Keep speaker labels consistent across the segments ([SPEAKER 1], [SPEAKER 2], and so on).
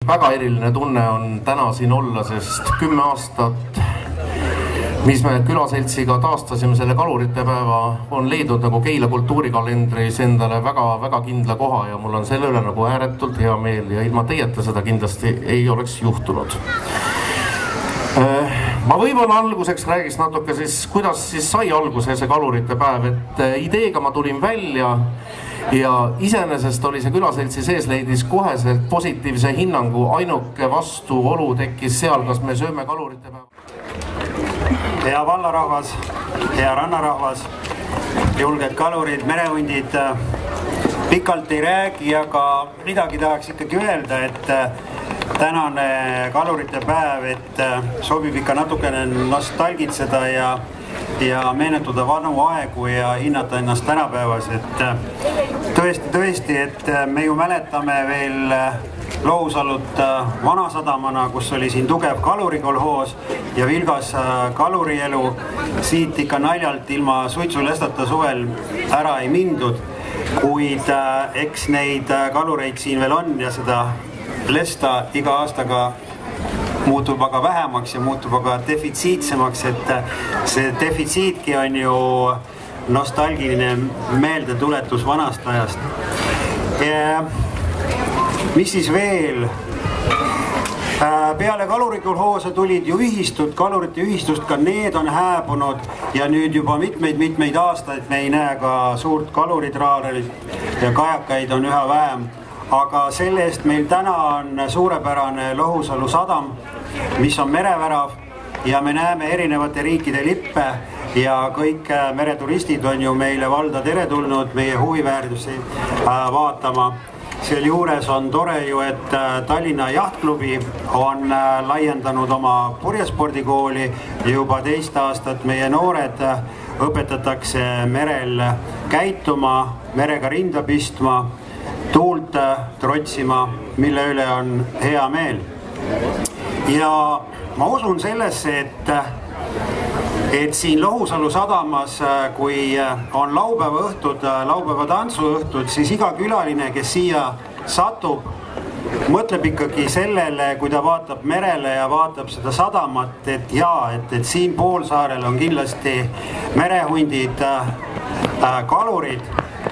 [SPEAKER 1] väga eriline tunne on täna siin olla, sest 10 aastat, mis me külaseltsiga taastasime selle kalurite päeva, on leidnud nagu Keila kultuurikalendris endale väga kindla koha ja mul on selle üle nagu ääretult hea meel ja ilma teieta seda kindlasti ei oleks juhtunud. Ma võib-olla alguseks räägiks natuke siis, kuidas siis sai alguse see kalurite päev, et ideega ma tulin välja ja iseenesest oli see külaseltsi sees leidis koheselt positiivse hinnangu, ainuke vastuolu tekkis seal, kas me sööme kalurite päeva.
[SPEAKER 2] Hea vallarahvas, hea rannarahvas, julged kalurid, merehundid, pikalt ei räägi, aga midagi tahaks ikkagi öelda, et tänane kalurite päev, et sobib ikka natukene nostalgitseda ja meenutada vanu aegu ja hinnata ennast tänapäevas, et tõesti, et me ju mäletame veel Lohusalut Vanasadamana, kus oli siin tugev kalurikolhoos ja vilgas kalurielu. Siit ikka naljalt ilma suitsulestata suvel ära ei mindud, kuid eks neid kalureid siin veel on ja seda lesta iga aastaga muutub aga vähemaks ja muutub aga defitsiitsemaks, et see defitsiitki on ju nostalgiline meeldetuletus vanast ajast. Mis siis veel? Peale kalurikolhoose tulid ju ühistud, kalurite ühistust, ka need on hääbunud ja nüüd juba mitmeid aastaid me ei näe ka suurt kaluritraarelit ja kajakaid on üha vähem. Aga selle eest meil täna on suurepärane Lohusalu sadam, mis on merevärav ja me näeme erinevate riikide lippe ja kõik mereturistid on ju meile valda teretulnud meie huviväärtusi vaatama. Selle juures on tore ju, et Tallinna Jahtklubi on laiendanud oma purjespordikooli ja juba 2 aastat meie noored õpetatakse merel käituma, merega rinda pistma, tuult trotsima, mille üle on hea meel. Ja ma usun sellesse, et siin Lohusalu sadamas, kui on laupäeva õhtud, laupäeva tantsuõhtud, siis iga külaline, kes siia satub, mõtleb ikkagi sellele, kui ta vaatab merele ja vaatab seda sadamat, et siin poolsaarel on kindlasti merehundid, kalurid,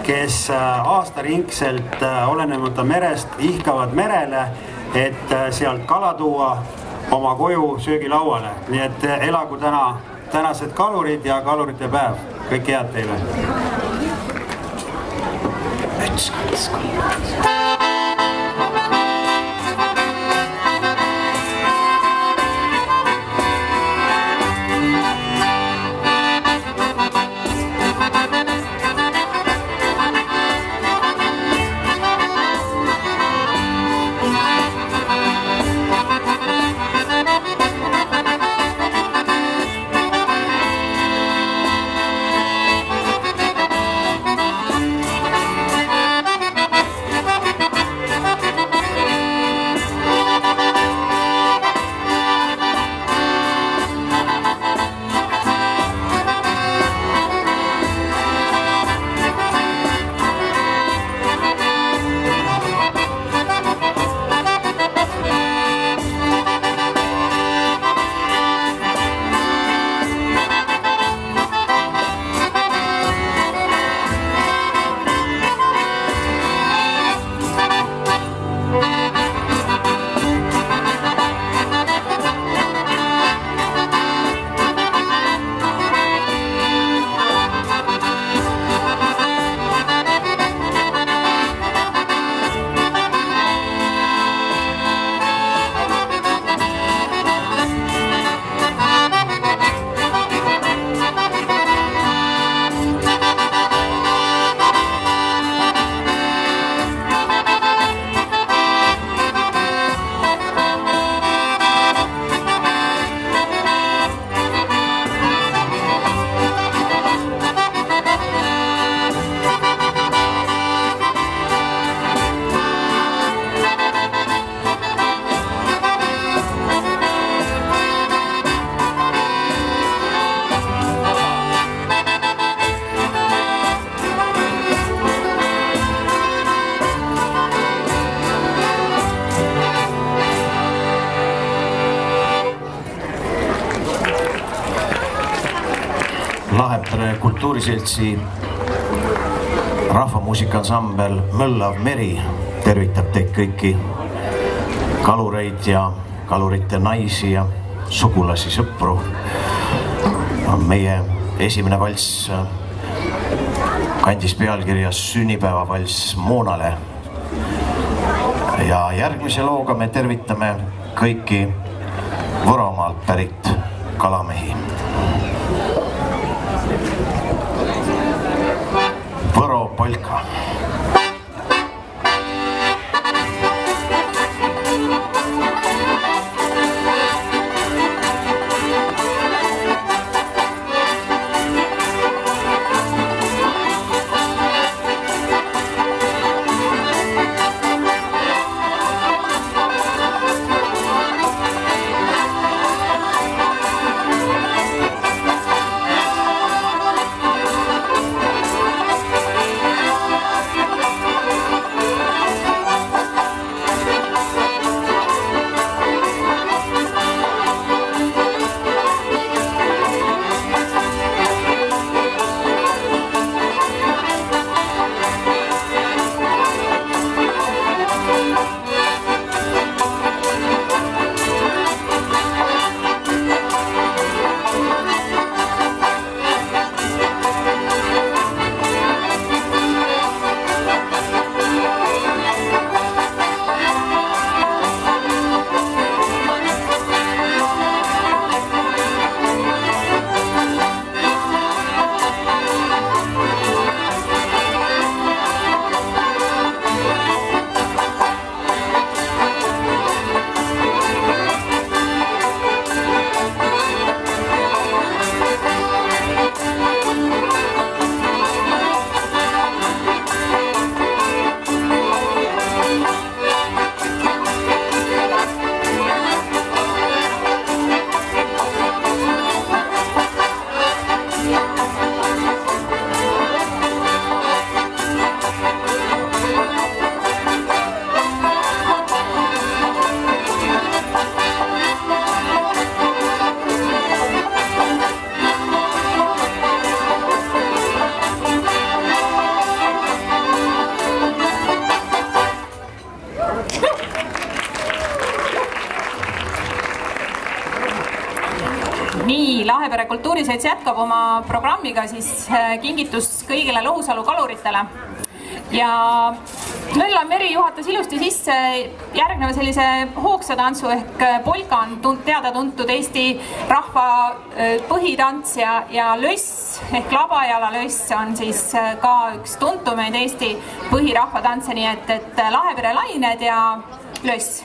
[SPEAKER 2] kes aastaringselt olenemata merest ihkavad merele, et sealt kala tuua oma koju söögilauale. Nii et elagu tänased kalurid ja kalurite päev. Kõik head teile.
[SPEAKER 3] Lahepere kultuuriseltsi rahvamuusikaansambel Möllav Meri tervitab teid kõiki kalureid ja kalurite naisi ja sugulasi, sõpru. Meie esimene valss kandis pealkirja Sünnipäevavalss Moonale. Ja järgmise looga me tervitame kõiki Võromaalt pärit kalamehi. Võro polka.
[SPEAKER 4] Lahepere kultuuriselts jätkab oma programmiga siis kingitus kõigile Lohusalu kaluritele. Ja Möllav Meri juhatas ilusti sisse järgneva sellise hoogsatantsu ehk polka on teada-tuntud Eesti rahva põhitants ja löss ehk labajala löss on siis ka üks tuntumaid Eesti põhirahvatantse, nii et Lahepere lained ja löss.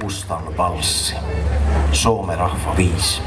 [SPEAKER 3] Kustan valssi, Soome rahva viis.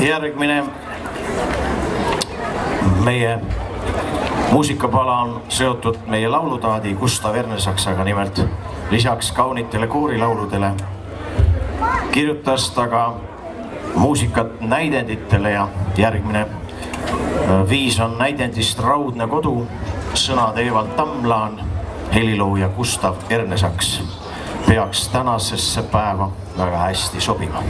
[SPEAKER 3] Järgmine meie muusikapala on seotud meie laulutaadi Gustav Ernesaksaga, nimelt lisaks kaunitele koorilauludele kirjutas ta ka muusikat näidenditele ja järgmine viis on näidendist Raudne kodu, sõnad Evald Tamlaan, helilooja Gustav Ernesaks. Peaks tänasesse päeva väga hästi sobima.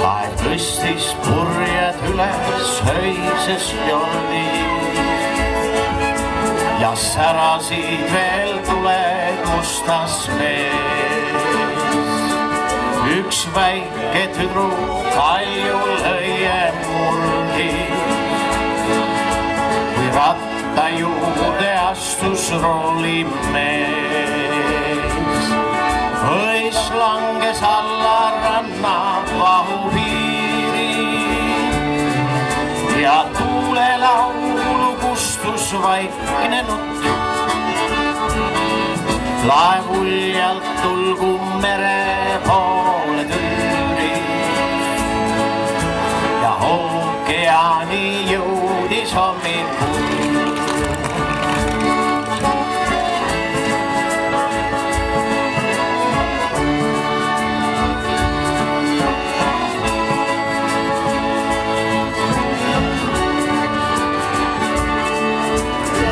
[SPEAKER 3] Laev tõstis purjed üles öises fjordis ja särasid veel tuled mustas vees. Üks väike tüdruk kaljul õie murdis, kui ratta juurde astus roolimees. Õis langes alla ranna vahupiiri ja tuulelaulu kustus vaikne nutt. Laev uljalt tulgu mere poole tüüris ja ookeani jõudis hommikul.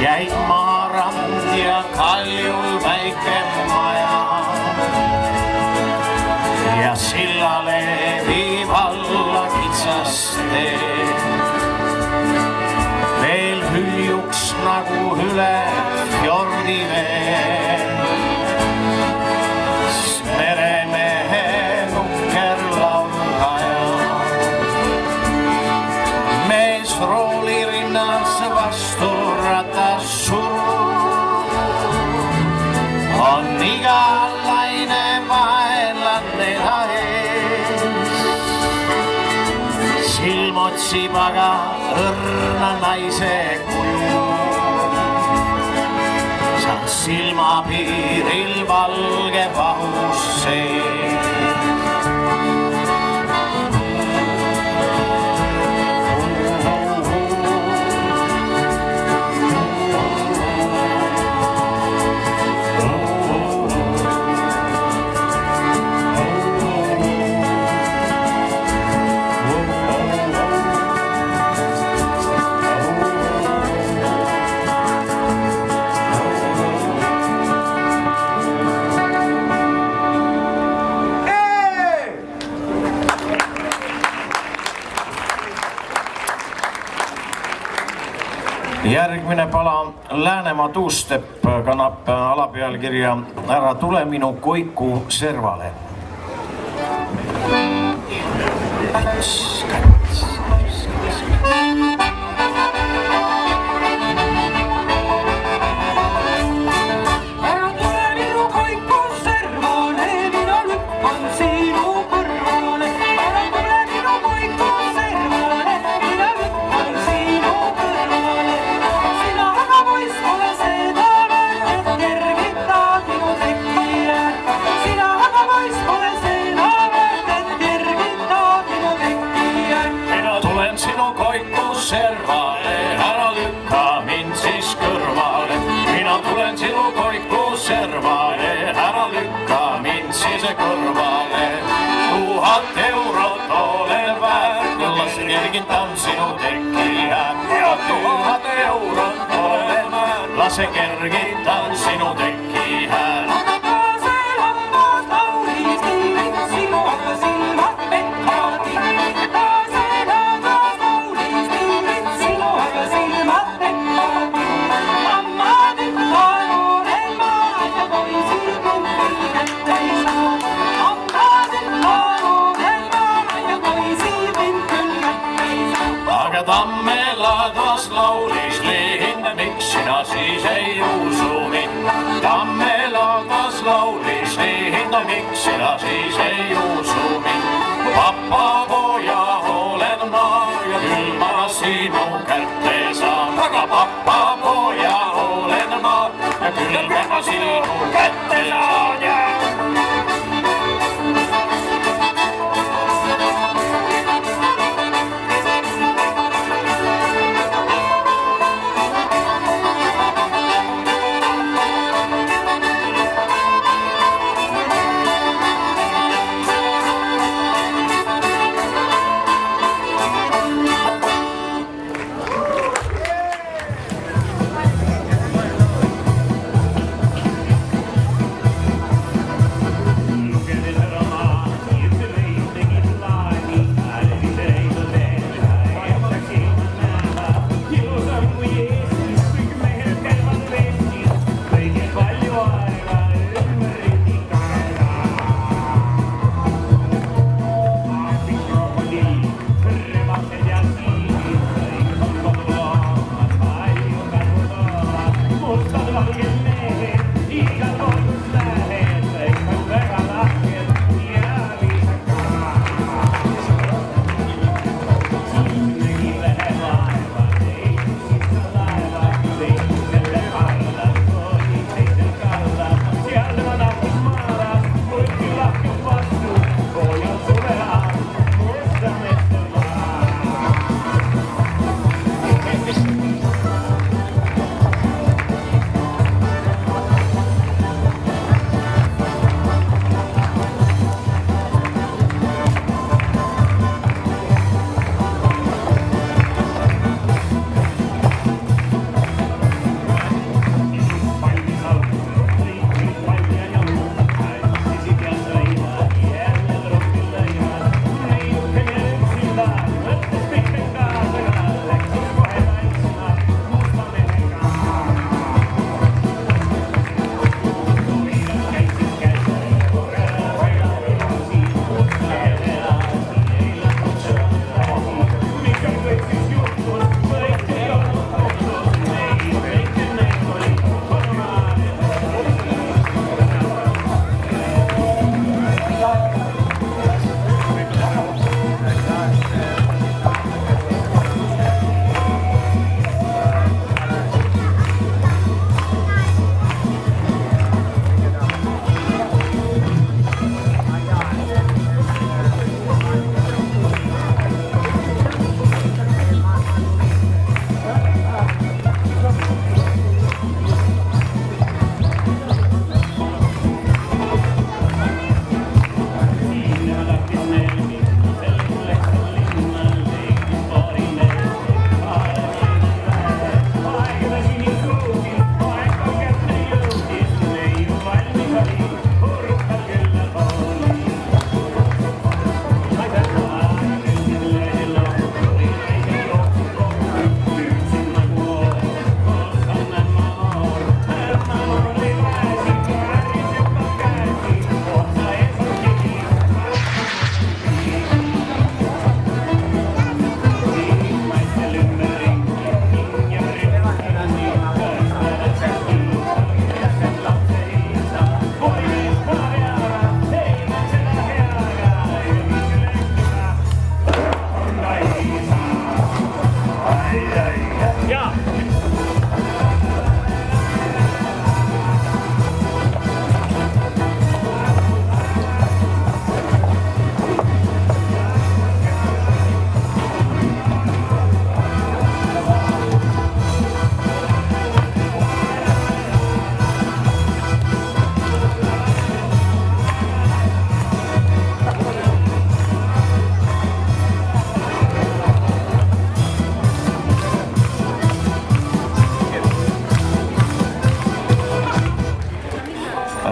[SPEAKER 3] Jäid maarand ja kaljul väike maja ja sillale viib alla kitsas tee. Veel hüljuks nagu üle fjordi vee meremehe nukker laulgaja. Mees rooli rinnas vastu ratas sur otsib aga õrna naise kuju. Seal silmapiiril valge vahus sees. Järgmine pala Läänemaa Tuustepp kannab alapealkirja Ära tule minu koiku servale. Kõrvale 1000 eurot olen väärt, lasen kergitan sinu tekki jääb. 1000 eurot olen väärt, lasen kergitan sinu tekki jääb. Tammeladvas laulis lihin, miks sina siis ei usu mind? Tammeladvas laulis lihin, miks sina siis ei usu mind? Papa poja olen ma ja küll ma sinu kätte saan. Aga papa poja olen ma ja küll ma sinu kätte saan.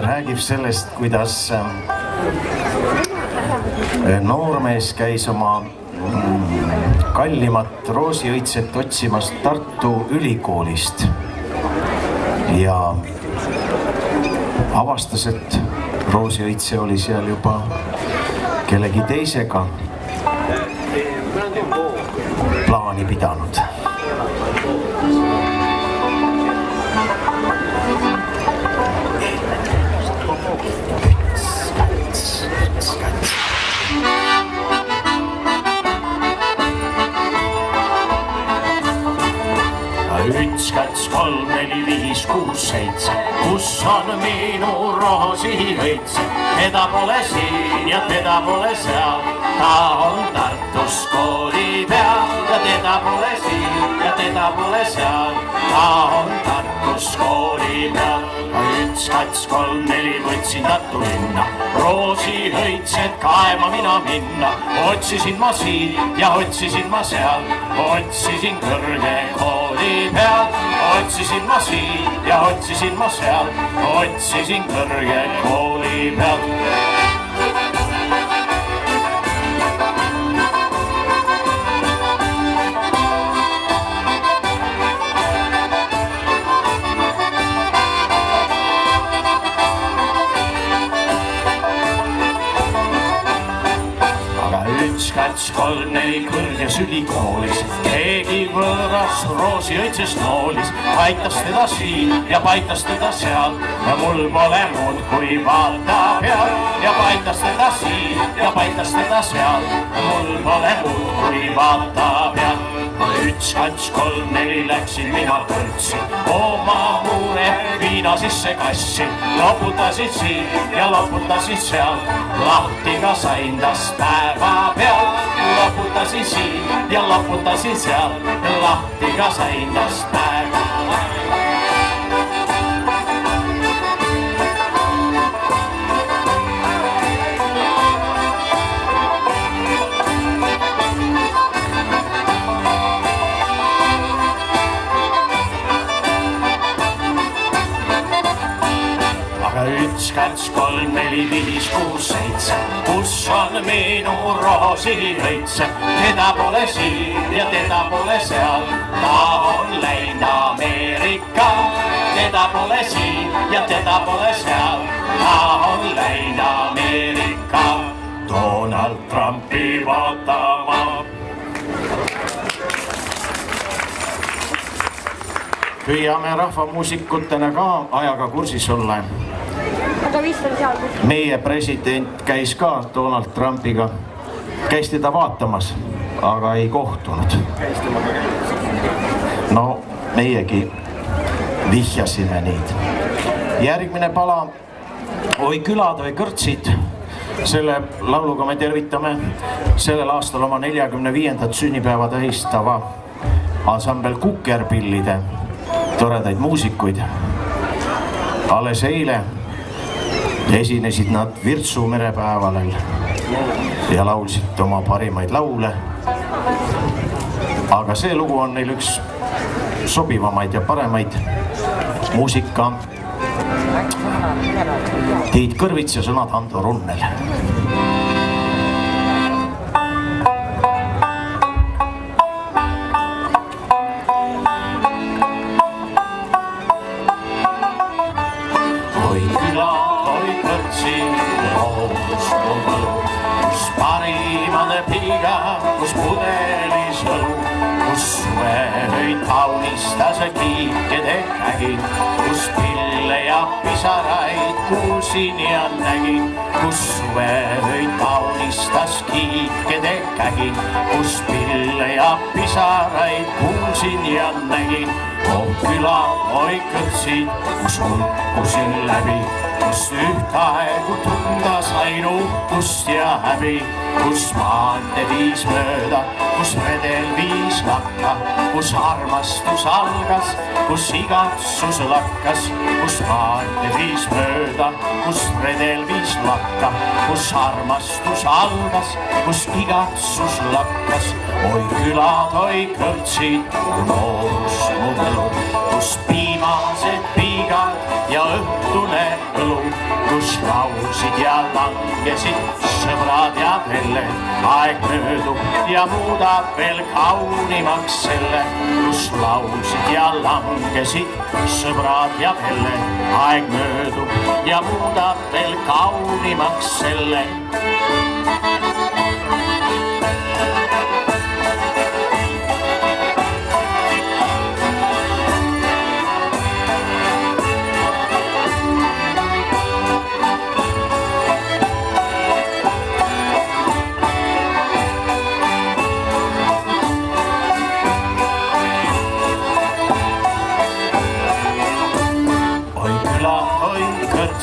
[SPEAKER 5] räägib sellest, kuidas noormees käis oma kallimat roosiõitset otsimas Tartu Ülikoolist ja avastas, et roosiõitse oli seal juba kellegi teisega plaani pidanud.
[SPEAKER 3] Üks, kaks, kolm, neli, viis, kuus, seitse, kus on minu roosiõitse? Teda pole siin ja teda pole seal, ta on Tartus kooli peal ja teda pole siin ja teda pole seal, ta on Tartus kooli peal. Üks, kaks, kolm, neli, võtsin Tartu linna, roosiõitset kaema mina minna, otsisin ma siin ja otsisin ma seal, otsisin kõrge kooli peal, otsisin ma siin ja otsisin ma seal, otsisin kõrge kooli peal. Kats, kolm, neli kõrges ülikoolis, keegi võõras roosiõitses noolis, paitas teda siin ja paitas teda seal, mul pole muud kui vaata peal ja paitas teda siin ja paitas teda seal, mul pole muud kui vaata peal. Üks, kats, kolm, neli läksin mina kõrtsi, oma muure viina sisse kassi, loputasin siin ja loputasin seal, lahti ka sain tast päeva peal, loputasin siin ja loputasin seal, lahti ka sain tast päeva peal. Üks, kats, kolm, neli, viis, kuus, seitse, kus on minu roosiõitse? Teda pole siin ja teda pole seal, ta on läinud Ameerika. Teda pole siin ja teda pole seal, ta on läinud Ameerika. Donald Trumpi vaatama.
[SPEAKER 5] Püüame rahvamuusikutena ka ajaga kursis olla. Meie president käis ka Donald Trumpiga, käis teda vaatamas, aga ei kohtunud. No meiegi vihjasime neid. Järgmine pala, oi külad, oi kõrtsid. Selle lauluga me tervitame sellel aastal oma 45. sünnipäeva tähistava ansambel Kukerpillide toredaid muusikuid. Alles eile esinesid nad Virtsu merepäevalel ja laulsid oma parimaid laule. Aga see lugu on neil üks sobivamaid ja paremaid muusika. Tiit Kõrvits ja sõnad Ando Runnel.
[SPEAKER 3] Kus parimade piga, kus pudelis võlu, kus suveöid kaunistas kiikede kägi, kus pille ja pisaraid kuulsin ja nägin, kus suveöid kaunistas kiikede kägi, kus pille ja pisaraid kuulsin ja nägin. Oh küla, oi kõrtsid, kus hulkusin läbi, kus ühtaegu tunda sain uhkust ja häbi, kus maante viis mööda, kus redel viis lakka, kus armastus algas, kus igatsus lakkas, kus maante viis mööda, kus redel viis lakka, kus armastus algas, kus igatsus lakkas. Oi külad, oi kõrtsid, noorus mu võlu, kus piimased piigad ja õhtune õlu, kus laulsid ja langesid sõbrad ja velled. Aeg möödub ja muudab veel kaunimaks selle, kus laulsid ja langesid sõbrad ja velled. Aeg möödub ja muudab veel kaunimaks selle.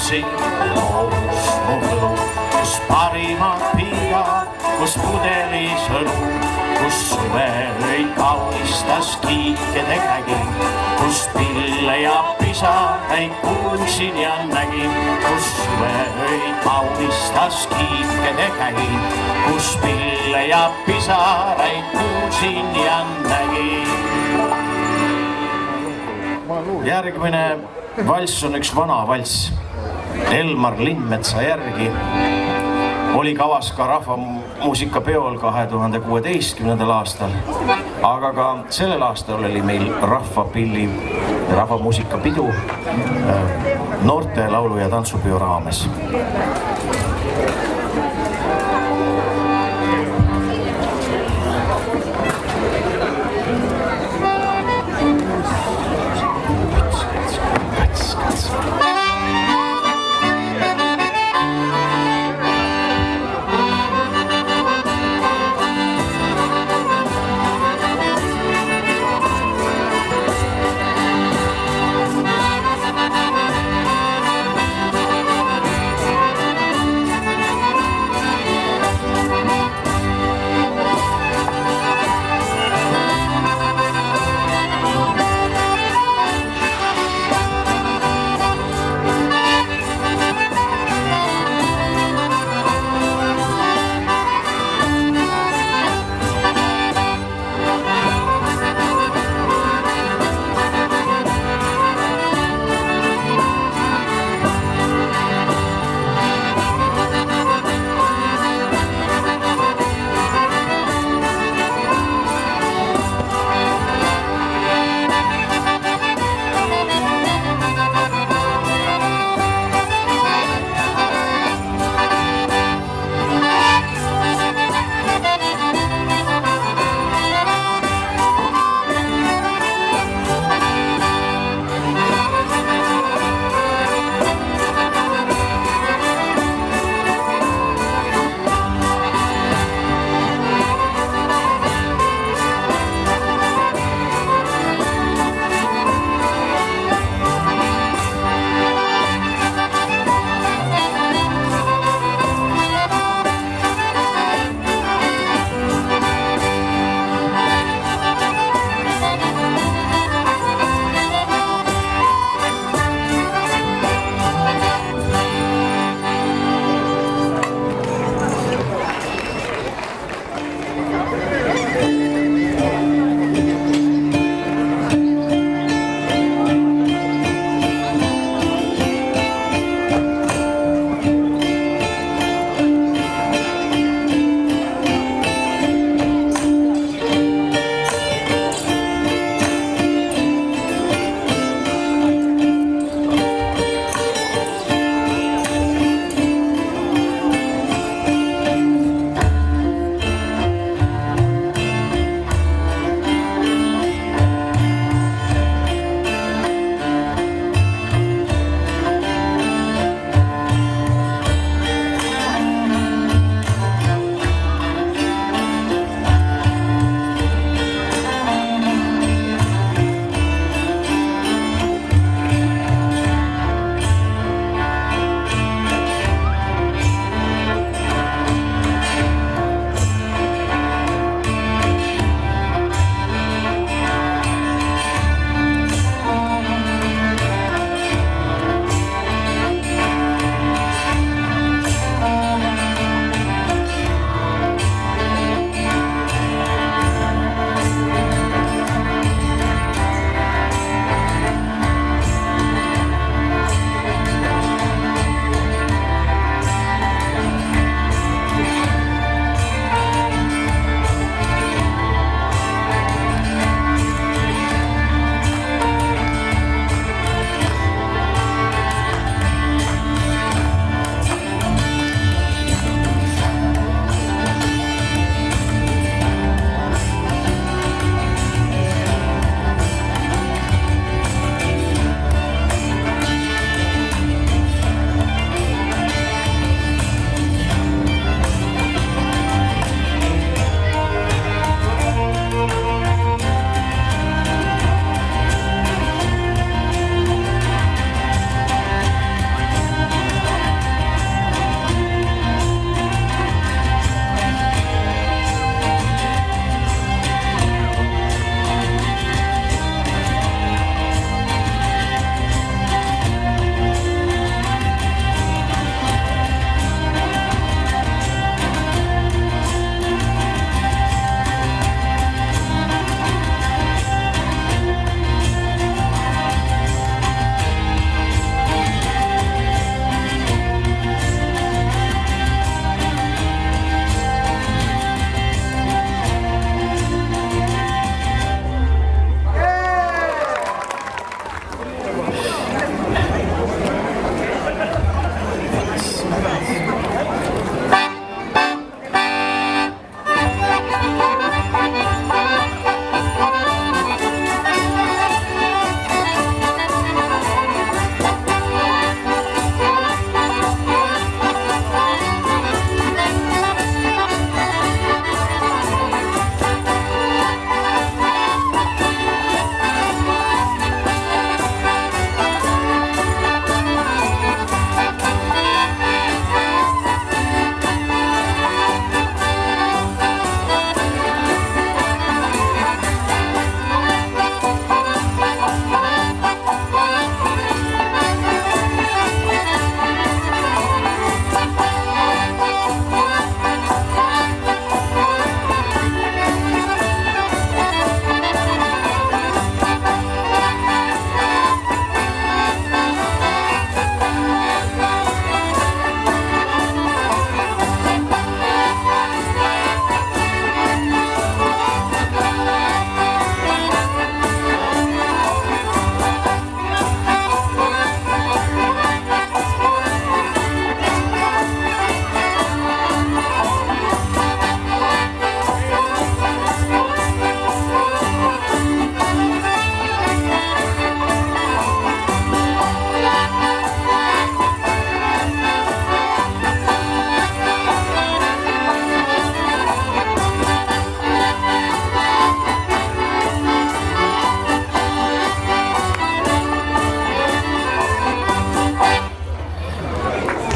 [SPEAKER 3] Loos mu võlu, kus parimad piigad, kus pudelis õlu, kus suve öi kaunistas kiikede kägi, kus pille ja pisaraid kuulsin ja nägin, kus suve öi kaunistas kiikede kägi, kus pille ja pisaraid kuulsin ja nägin.
[SPEAKER 5] Järgmine valss on üks vana valss. Elmar Lindmetsa järgi oli kavas ka rahvamuusikapeol 2016. aastal, aga ka sellel aastal oli meil rahvapilli ja rahvamuusikapidu noorte laulu- ja tantsupeo raames.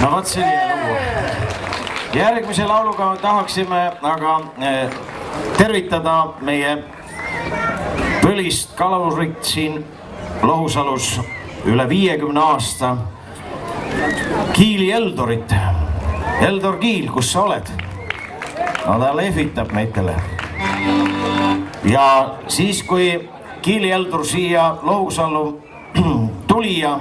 [SPEAKER 5] no vot selline lugu. Järgmise lauluga tahaksime aga tervitada meie põlist kalurit siin Lohusalus üle 50 aasta Kiili Eldorit. Eldor Kiil, kus sa oled? No ta lehvitab meitele. Ja siis kui Kiili Eldor siia Lohusallu tuli ja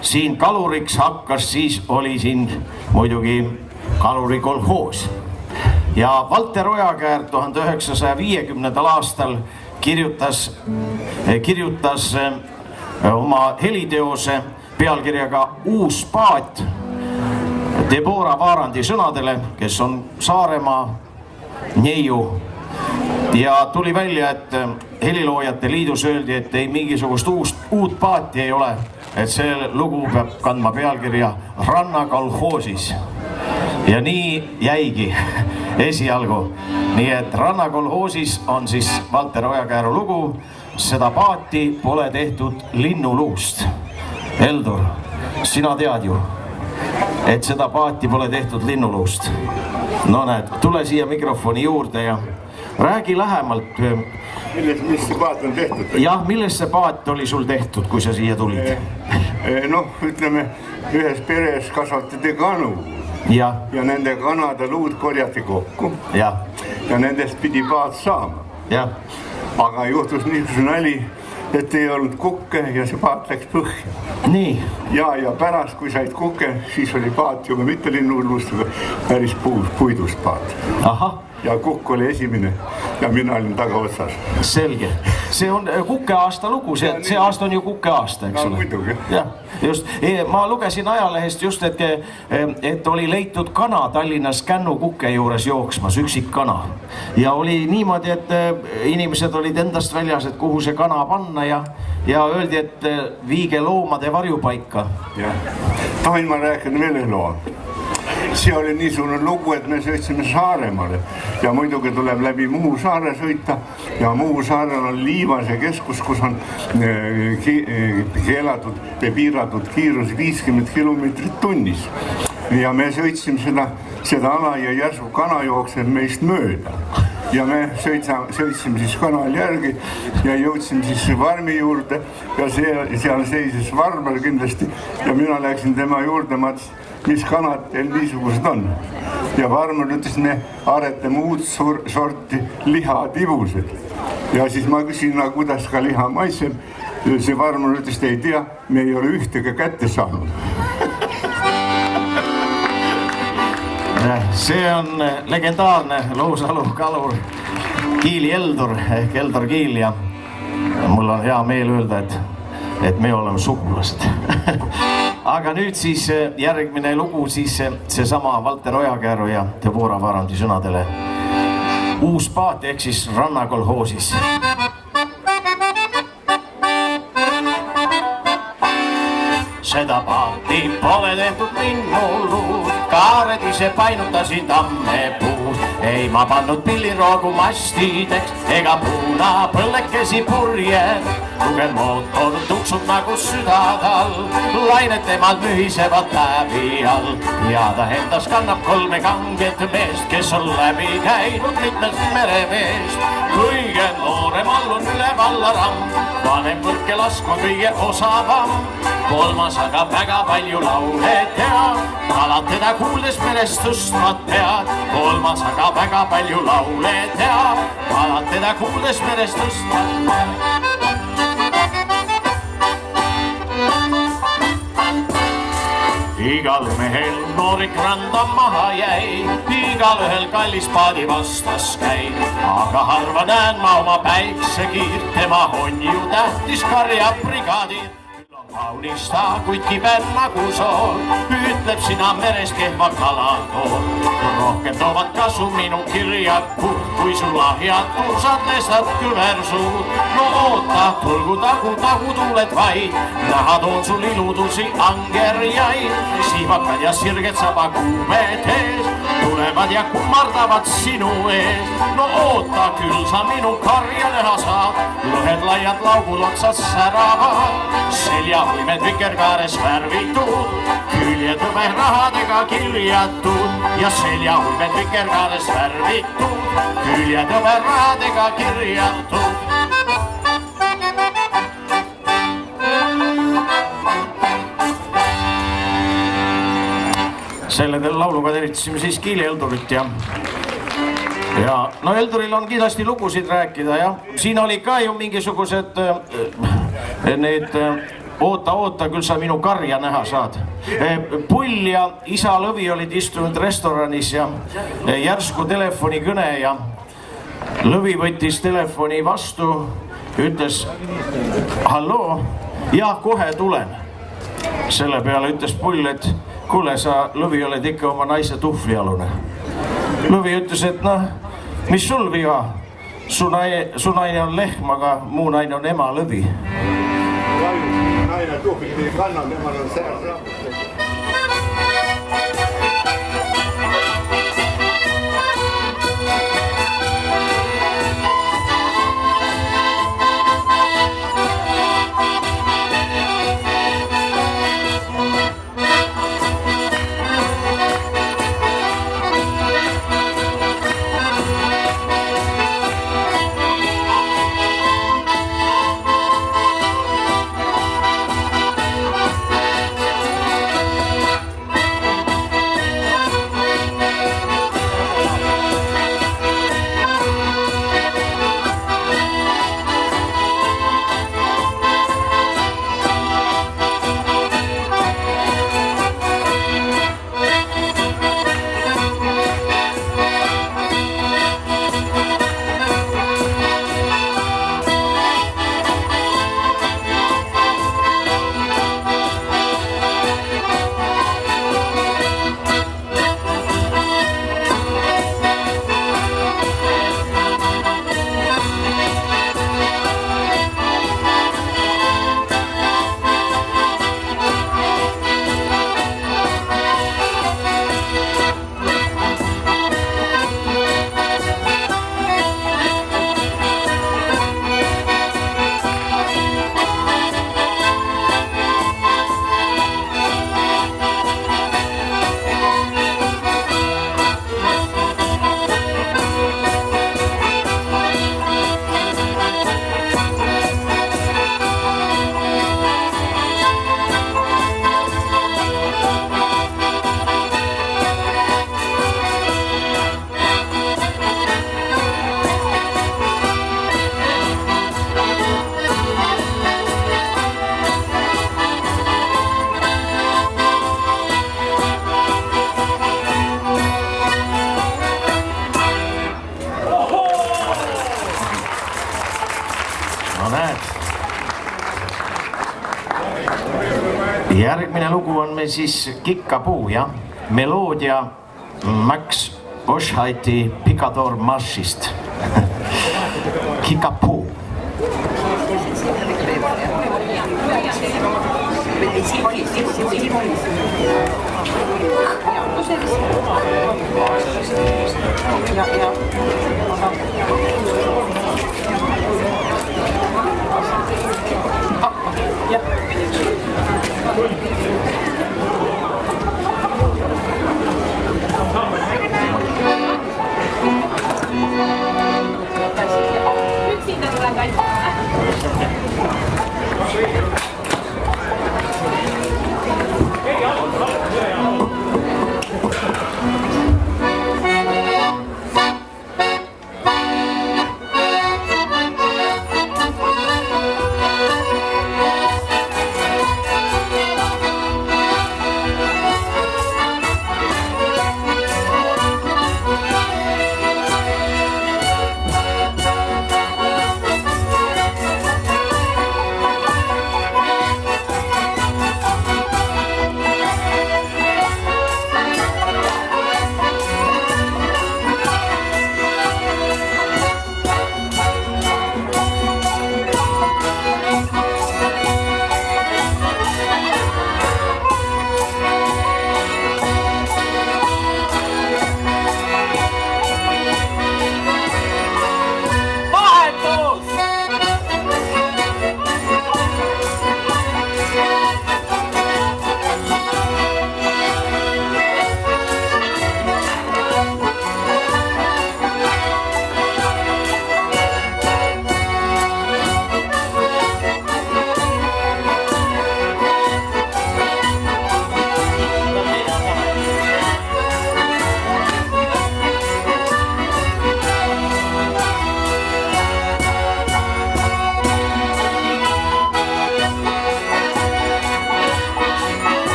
[SPEAKER 5] siin kaluriks hakkas, siis oli siin muidugi kalurikolhoos. Ja Valter Ojakäär 1950. aastal kirjutas oma heliteose pealkirjaga Uus paat Debora Vaarandi sõnadele, kes on Saaremaa neiu. Ja tuli välja, et heliloojate liidus öeldi, et ei mingisugust uut paati ei ole, et see lugu peab kandma pealkirja Rannakolhoosis. Ja nii jäigi esialgu. Nii et Rannakolhoosis on siis Valter Ojakääru lugu. Seda paati pole tehtud linnuluust. Eldor, sina tead ju, et seda paati pole tehtud linnuluust. No näed, tule siia mikrofoni juurde ja räägi lähemalt.
[SPEAKER 6] Millest see paat on tehtud?
[SPEAKER 5] Jah, millest see paat oli sul tehtud, kui sa siia tulid?
[SPEAKER 6] Noh, ütleme, ühes peres kasvatati kanu. Ja nende kanade luud korjati kokku. Ja nendest pidi paat saama. Aga juhtus niisuguse nali, et ei olnud kukke ja see paat läks põhja. Nii. Ja pärast, kui said kukke, siis oli paat juba mitte linnuluust, päris puidust paat. Ahah. Ja kukk oli esimene ja mina olin tagaotsas. Selge. See on kukke aasta lugu, see aasta on ju kukke aasta, eks ole? Muidugi. Just, ma lugesin ajalehest just, et oli leitud kana Tallinnas Kännu kukke juures jooksmas, üksik kana. Ja oli niimoodi, et inimesed olid endast väljas, et kuhu see kana panna ja öeldi, et viige loomade varjupaika. Tahin ma rääkida veel loo. See oli niisugune lugu, et me sõitsime Saaremaale ja muidugi tuleb läbi Muhu saare sõita ja Muhu saarel on Liivase keskus, kus on keelatud või piiratud kiirus 50 kilomeetrit tunnis. Ja me sõitsime seda ala ja järsu kana jookseb meist mööda. Ja me sõitsime siis kanal järgi ja jõudsime siis varmi juurde ja seal seisis varmel kindlasti ja mina läksin tema juurde, mis kanad teil niisugused on. Ja varmel ütles, me aretame uut sorti lihatibused. Ja siis ma küsin, kuidas ka liha maitseb. See varmel ütles, ei tea, me ei ole ühtega kätte saanud. See on legendaarne Lohusalu kalur Kiili Eldor ehk Eldor Kiil ja mul on hea meel öelda, et me oleme sugulased. Aga nüüd siis järgmine lugu, siis seesama Valter Ojakääru ja Debora Vaarandi sõnadele Uus paat ehk siis Rannakolhoosis. Seda paati pole tehtud linnuluud, kaared ise painutasin tammepuus. Ei ma pannud pilliroogu mastideks ega puuna põllekesi purjed. Tugev mootor tuksub nagu südadal, lainet temalt mühisevad päevi all. Ja ta endas kannab 3 kanget meest, kes on läbi käinud mitmest mereveest. Kõige nooremal on üle vallaramm, vanem võrkelask on kõige osavam. 3. aga väga palju laule teab, kalad teda kuuldes merest tõstvad pead. 3. aga väga palju laule teab, kalad teda kuuldes merest tõstvad pead. Igal mehel noorik randa maha jäi, igal ühel kallis paadi vastas käib. Aga harva näen ma oma päiksekiirt, tema on ju tähtis karjabrigaadid. Kaunis ta, kuid kiber nagu sool, ütleb sina merest kehva kalatool. Rohkem toovad kasu minu kirjakud, kui sul lahjad tursad lestad kübersuud. No oota, tulgu tagu tuuled vaid, näha toon sul iludusi angerjaid. Siivakad ja sirged saba kuumed ees, tulevad ja kummardavad sinu ees. No oota, küll sa minu karja näha saad, lõhed laiad laugul otsas säravad. Selja võimed vikerkaares värvitud,
[SPEAKER 5] küljetõbe rahadega kirjatud ja seljaulmed vikerkaades värvitud. Küljetõbe rahadega kirjatud. Selle lauluga tervitasime siis Kiili Eldurit ja no Elduril on kindlasti lugusid rääkida ja siin oli ka ju mingisugused need oota, küll sa minu karja näha saad. Pull ja isa Lõvi olid istunud restoranis ja järsku telefonikõne ja Lõvi võttis telefoni vastu, ütles halloo, ja kohe tulen. Selle peale ütles Pull, et kuule, sa Lõvi oled ikka oma naise tuhvlialune. Lõvi ütles, et noh, mis sul viga? Su naine on lehm, aga muu naine on ema Lõvi. Naine tuhvli kannan, emal on seal. Järgmine lugu on meil siis Kikkapuu ja meloodia Max Boschheiti Picador Marschist. Kikkapuu.
[SPEAKER 4] Yksintä tulee kaikki.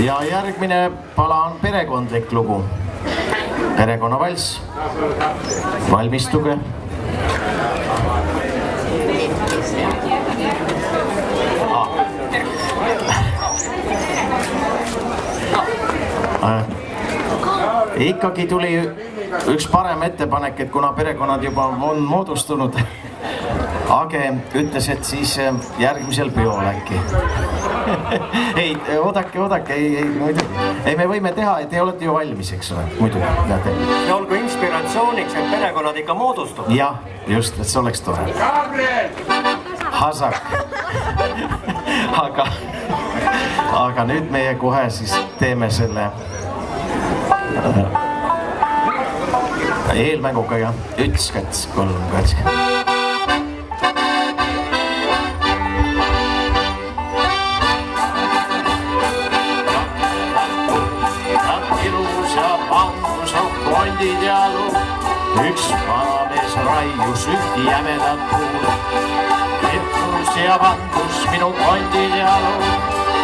[SPEAKER 5] ja järgmine pala on perekondlik lugu. Perekonnavalss. Valmistuge. Ikkagi tuli üks parem ettepanek, et kuna perekonnad juba on moodustunud, Age ütles, et siis järgmisel peol äkki. Ei, oodake, ei, me võime teha, et te olete ju valmis, eks ole, muidugi.
[SPEAKER 7] Ja olgu inspiratsiooniks, et perekonnad ikka moodustub.
[SPEAKER 5] Jah, just, et see oleks tore. Hasak. Aga nüüd meie kohe siis teeme selle eelmänguga ja 1, 2, 3, 2. Üks vanamees raius üht jämedat puud. Kettus ja vandus minu kondid jalu.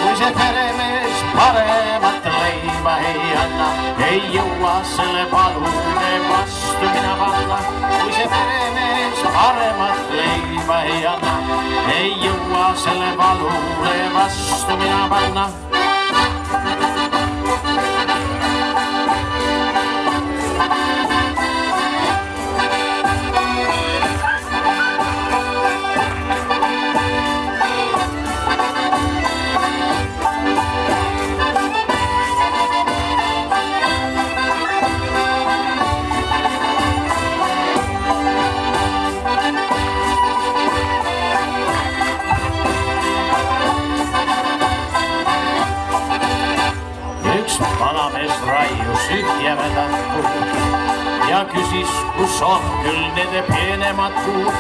[SPEAKER 5] Kui see peremees paremat leiba ei anna, ei jõua selle palude vastu mina panna. Kui see peremees paremat leiba ei anna, ei jõua selle palude vastu mina panna. Vanamees raius üht jämedat puud ja küsis, kus on küll nende peenemad puud.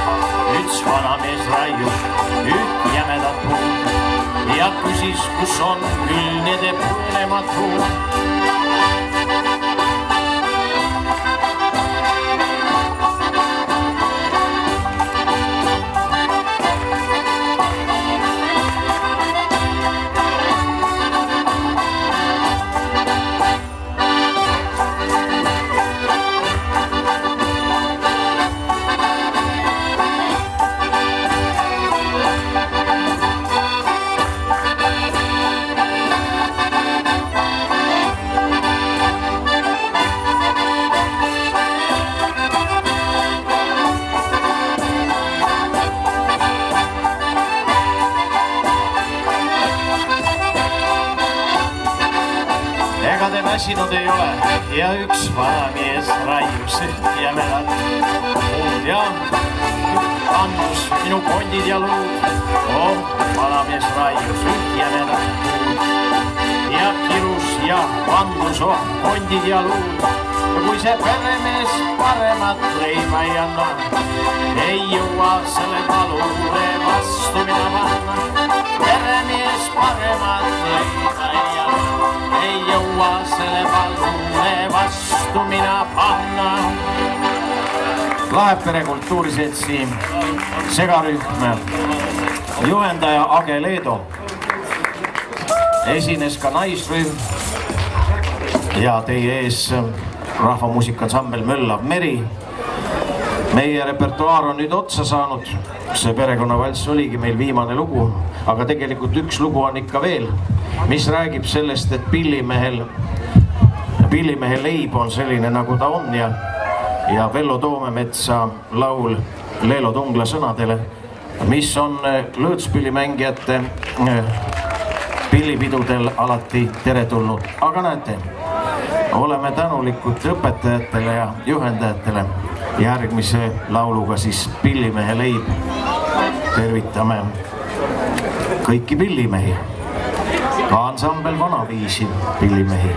[SPEAKER 5] Üks vanamees raius üht jämedat puud ja küsis, kus on küll nende peenemad puud. Väsinud ei ole ja üks vanamees raius üht jämedat puud ja vandus minu kondid ja luud. Vanamees raius üht jämedat puud ja kirus ja vandus kondid ja luud. Kui see peremees paremat leiba ei anna, ei jõua selle palude vastu mina panna. Peremees paremat leiba ei anna, ei jõua selle palude vastu mina panna. Lahepere kultuuriseltsi segarühm, juhendaja Age Leedo. Esines ka naisrühm ja teie ees rahvamuusikansambel Möllav Meri. Meie repertuaar on nüüd otsa saanud. See perekonnavalss oligi meil viimane lugu, aga tegelikult üks lugu on ikka veel, mis räägib sellest, et pillimehe leib on selline, nagu ta on ja Vello Toomemetsa laul Leelo Tungla sõnadele, mis on lõõtspillimängijate pillipidudel alati teretulnud. Aga näete, oleme tänulikud õpetajatele ja juhendajatele. Järgmise lauluga siis Pillimehe leib. Tervitame kõiki pillimehi, ka ansambel Vanaviisi pillimehi.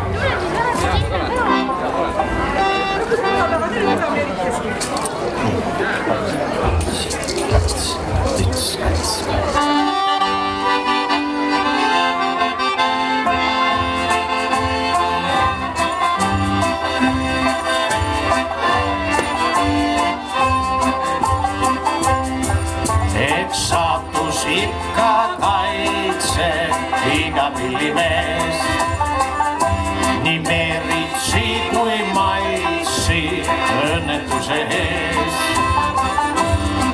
[SPEAKER 5] Saatus ikka kaitse iga pillimees.
[SPEAKER 3] rahvuse ees.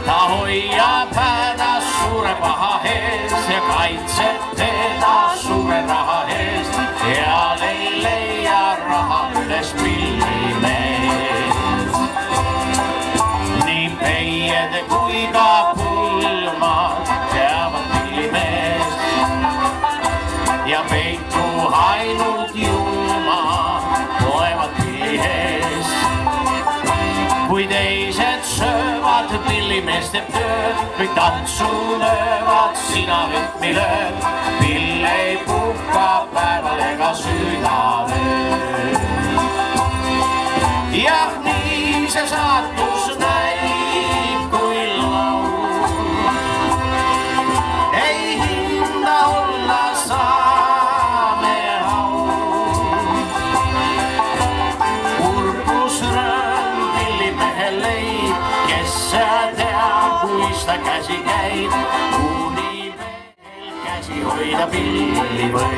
[SPEAKER 3] Ta hoiab hädas suure paha ees ja kaitseb teda suure raha eest ja ei leia raha üles pillimees. Nii peied kui ka pulmad teavad pillimees ja peitu ainult julma loevad pilli ees. Kui teised söövad, pillimees teeb tööd, kui tantsu löövad, sina rütmi lööd. Pill ei puhka päeval ega südaööl. Jah, nii see saatus näib, kui laul ei hinda olla saame haul. Kurbus rõõm pillimehel leib, kes teab, kuis ta käsi käib, kuni veel käsi hoida pilli võib.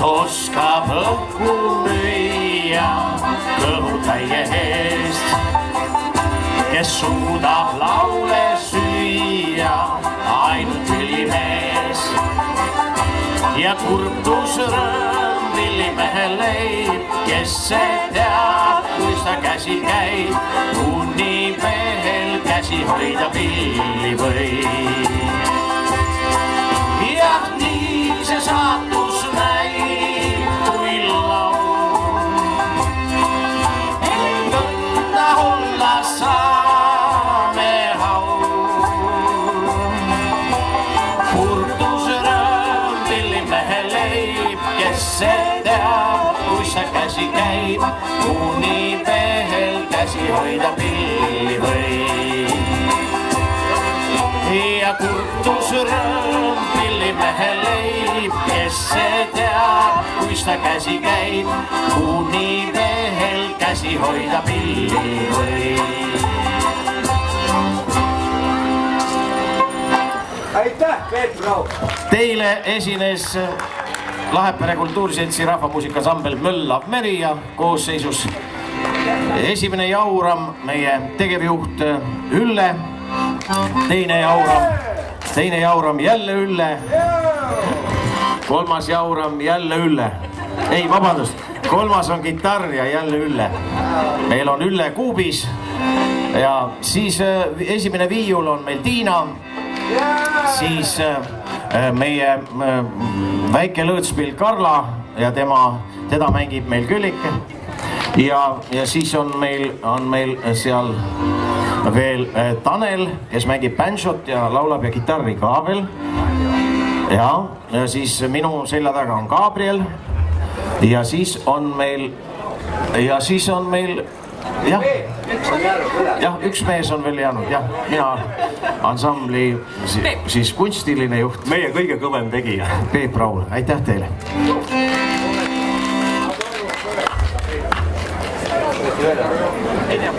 [SPEAKER 3] Oskab õhku lüüa kõhutäie eest, kes suudab laule süüa ainult pillimees. Ja kurbus rõõm pillimehel leib, kes see teab, kus ta käsi käib, kuni veel käsi hoida pilli võib. Jah, nii see saatus näib, kui laul ei kõnda olla saame haul. Kurdus rõõm pillimehel leib, kes see teab, kus ta käsi käib, kuni veel käsi hoida pilli võib. Ja kurdus rõõm pillimehel leib, kes see teab, kus ta käsi käib, kuni veel käsi hoida pilli võib.
[SPEAKER 7] Aitäh, Peep Raud!
[SPEAKER 5] Teile esines Lahepere Kultuuriseltsi rahvamuusikaansambel Möllav Meri ja koosseisus esimene jauram meie tegevjuht Ülle, teine jauram jälle Ülle, kolmas jauram jälle Ülle. Ei, vabandust, kolmas on kitarr ja jälle Ülle. Meil on Ülle kuubis ja siis esimene viiul on meil Tiina, siis meie väike lõõtspill Karla ja teda mängib meil Küllike ja siis on meil seal veel Tanel, kes mängib banjot ja laulab ja kitarri ka veel. Ja siis minu selja taga on Gabriel ja siis on meil jah, üks mees on veel jäänud, jah, mina ansambli siis kunstiline juht.
[SPEAKER 7] Meie kõige kõvem tegija.
[SPEAKER 5] Peep Raud, aitäh teile.
[SPEAKER 7] Ei tea.